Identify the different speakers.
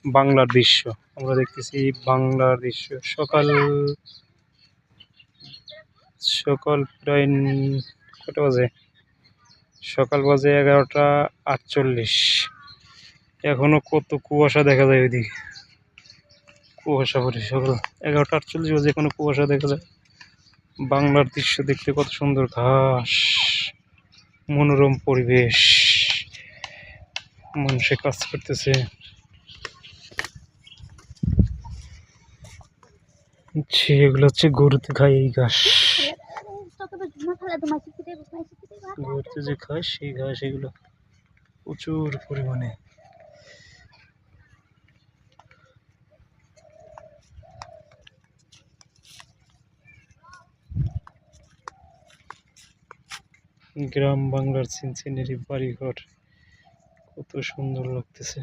Speaker 1: বাংলার দৃশ্য আমরা দেখতেছি। বাংলার দৃশ্য সকাল সকাল প্রায় কটা বাজে? সকাল বাজে 11:48। এখনো কত কুয়াশা দেখা যায় ওইদিকে, কুয়াশা পড়ে। সকাল 11:48 বাজে এখনো কুয়াশা দেখা যায়। বাংলার দৃশ্য দেখতে কত সুন্দর, ঘাস, মনোরম পরিবেশ, মানুষে কাজ করতেছে। এগুলো হচ্ছে গরুতে খায় এই ঘাস, গরুতে যে খায় সেই ঘাস, এগুলো প্রচুর পরিমাণে। গ্রাম বাংলার সিনসিনারি বাড়িঘর কত সুন্দর লাগতেছে।